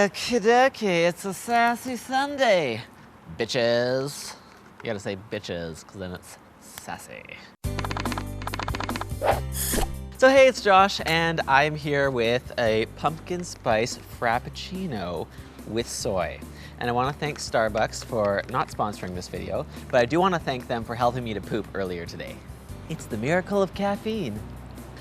Okie dokie, it's a sassy Sunday, bitches. You gotta say bitches, because then it's sassy. So hey, it's Josh, and I'm here with a pumpkin spice frappuccino with soy. And I want to thank Starbucks for not sponsoring this video, but I do want to thank them for helping me to poop earlier today. It's the miracle of caffeine.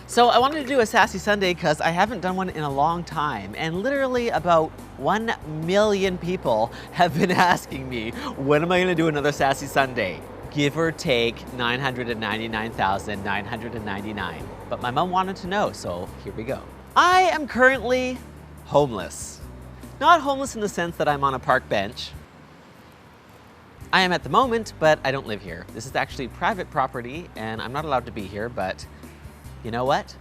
So I wanted to do a Sassy Sunday because I haven't done one in a long time, and literally about 1 million people have been asking me, when am I going to do another Sassy Sunday? Give or take 999,999. But my mom wanted to know, so here we go. I am currently homeless. Not homeless in the sense that I'm on a park bench. I am at the moment, but I don't live here. This is actually private property, and I'm not allowed to be here, but you know what?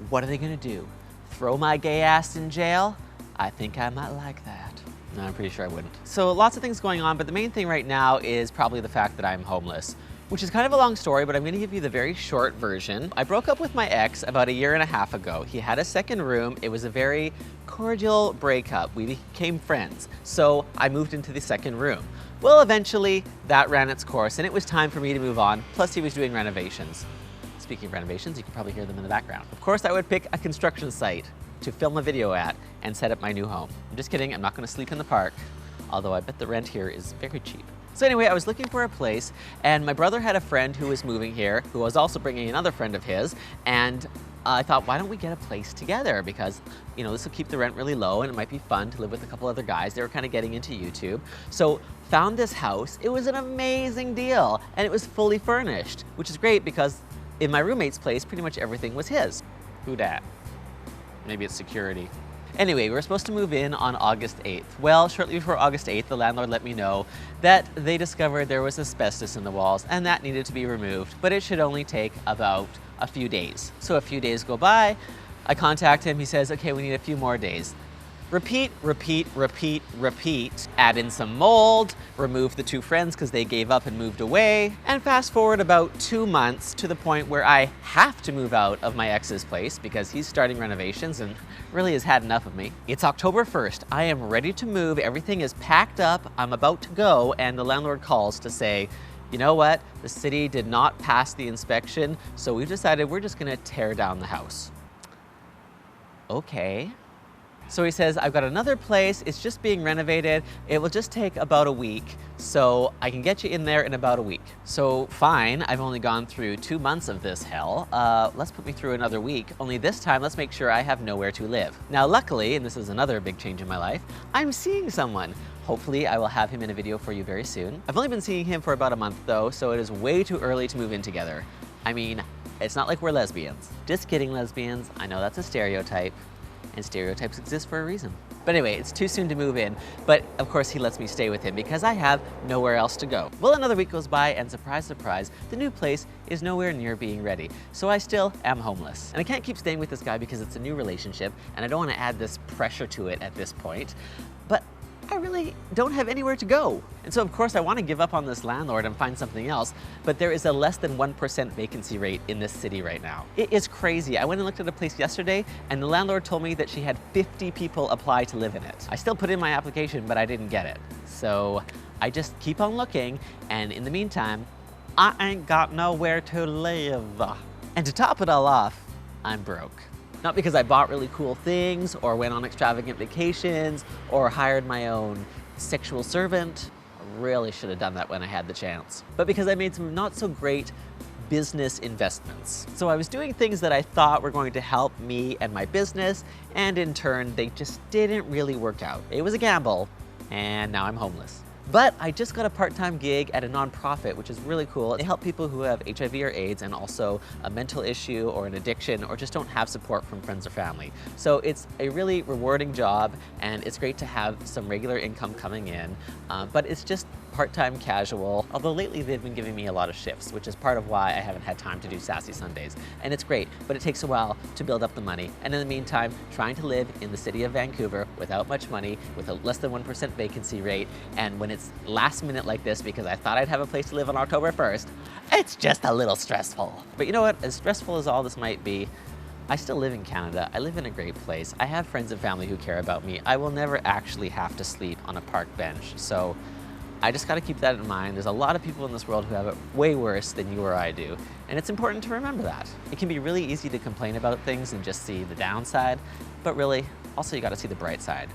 What are they gonna do? Throw my gay ass in jail? I think I might like that. No, I'm pretty sure I wouldn't. So lots of things going on, but the main thing right now is probably the fact that I'm homeless, which is kind of a long story, but I'm gonna give you the very short version. I broke up with my ex about 1.5 years ago. He had a second room. It was a very cordial breakup. We became friends. So I moved into the second room. Well, eventually that ran its course and it was time for me to move on. Plus he was doing renovations. Speaking of renovations, you can probably hear them in the background. Of course, I would pick a construction site to film a video at and set up my new home. I'm just kidding, I'm not gonna sleep in the park, although I bet the rent here is very cheap. So anyway, I was looking for a place, and my brother had a friend who was moving here, who was also bringing another friend of his, and I thought, why don't we get a place together? Because, you know, this will keep the rent really low and it might be fun to live with a couple other guys. They were kind of getting into YouTube. So found this house. It was an amazing deal, and it was fully furnished, which is great because in my roommate's place, pretty much everything was his. Who dat? Maybe it's security. Anyway, we were supposed to move in on August 8th. Well, shortly before August 8th, the landlord let me know that they discovered there was asbestos in the walls and that needed to be removed, but it should only take about a few days. So a few days go by, I contact him, he says, okay, we need a few more days. Repeat, repeat, repeat, repeat. Add in some mold, remove the two friends because they gave up and moved away, and fast forward about 2 months to the point where I have to move out of my ex's place because he's starting renovations and really has had enough of me. It's October 1st. I am ready to move. Everything is packed up. I'm about to go, and the landlord calls to say, you know what? The city did not pass the inspection, so we've decided we're just gonna tear down the house. Okay. So he says, I've got another place, it's just being renovated, it will just take about a week, so I can get you in there in about a week. So fine, I've only gone through 2 months of this hell, let's put me through another week, only this time let's make sure I have nowhere to live. Now luckily, and this is another big change in my life, I'm seeing someone. Hopefully I will have him in a video for you very soon. I've only been seeing him for about a month though, so it is way too early to move in together. I mean, it's not like we're lesbians. Just kidding, lesbians, I know that's a stereotype. And stereotypes exist for a reason. But anyway, it's too soon to move in, but of course he lets me stay with him because I have nowhere else to go. Well, another week goes by and surprise, surprise, the new place is nowhere near being ready. So I still am homeless. And I can't keep staying with this guy because it's a new relationship and I don't want to add this pressure to it at this point. But I really don't have anywhere to go. And so of course I want to give up on this landlord and find something else, but there is a less than 1% vacancy rate in this city right now. It is crazy. I went and looked at a place yesterday and the landlord told me that she had 50 people apply to live in it. I still put in my application, but I didn't get it. So I just keep on looking, and in the meantime, I ain't got nowhere to live. And to top it all off, I'm broke. Not because I bought really cool things or went on extravagant vacations or hired my own sexual servant. I really should have done that when I had the chance. But because I made some not so great business investments. So I was doing things that I thought were going to help me and my business, and in turn, they just didn't really work out. It was a gamble, and now I'm homeless. But I just got a part-time gig at a nonprofit, which is really cool. They help people who have HIV or AIDS and also a mental issue or an addiction or just don't have support from friends or family. So it's a really rewarding job, and it's great to have some regular income coming in, but it's just part-time casual, although lately they've been giving me a lot of shifts, which is part of why I haven't had time to do Sassy Sundays. And it's great, but it takes a while to build up the money. And in the meantime, trying to live in the city of Vancouver without much money, with a less than 1% vacancy rate, and when it's last minute like this because I thought I'd have a place to live on October 1st, it's just a little stressful. But you know what? As stressful as all this might be, I still live in Canada. I live in a great place. I have friends and family who care about me. I will never actually have to sleep on a park bench. So I just gotta keep that in mind. There's a lot of people in this world who have it way worse than you or I do. And it's important to remember that. It can be really easy to complain about things and just see the downside, but really, also you gotta see the bright side.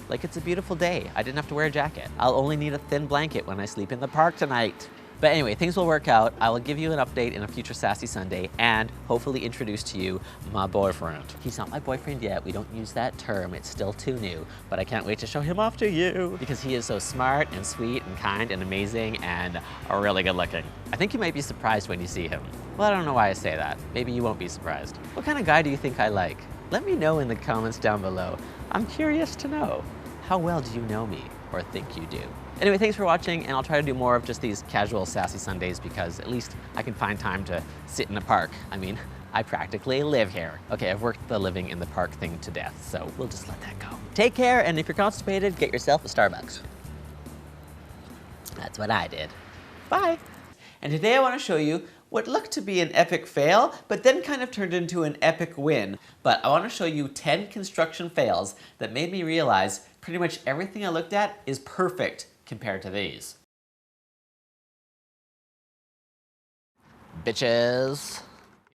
Like, it's a beautiful day. I didn't have to wear a jacket. I'll only need a thin blanket when I sleep in the park tonight. But anyway, things will work out. I will give you an update in a future Sassy Sunday and hopefully introduce to you my boyfriend. He's not my boyfriend yet. We don't use that term. It's still too new. But I can't wait to show him off to you because he is so smart and sweet and kind and amazing and really good looking. I think you might be surprised when you see him. Well, I don't know why I say that. Maybe you won't be surprised. What kind of guy do you think I like? Let me know in the comments down below. I'm curious to know. How well do you know me or think you do? Anyway, thanks for watching, and I'll try to do more of just these casual Sassy Sundays because at least I can find time to sit in a park. I mean, I practically live here. Okay, I've worked the living in the park thing to death, so we'll just let that go. Take care, and if you're constipated, get yourself a Starbucks. That's what I did. Bye. And today I want to show you what looked to be an epic fail, but then kind of turned into an epic win. But I want to show you 10 construction fails that made me realize pretty much everything I looked at is perfect compared to these. Bitches.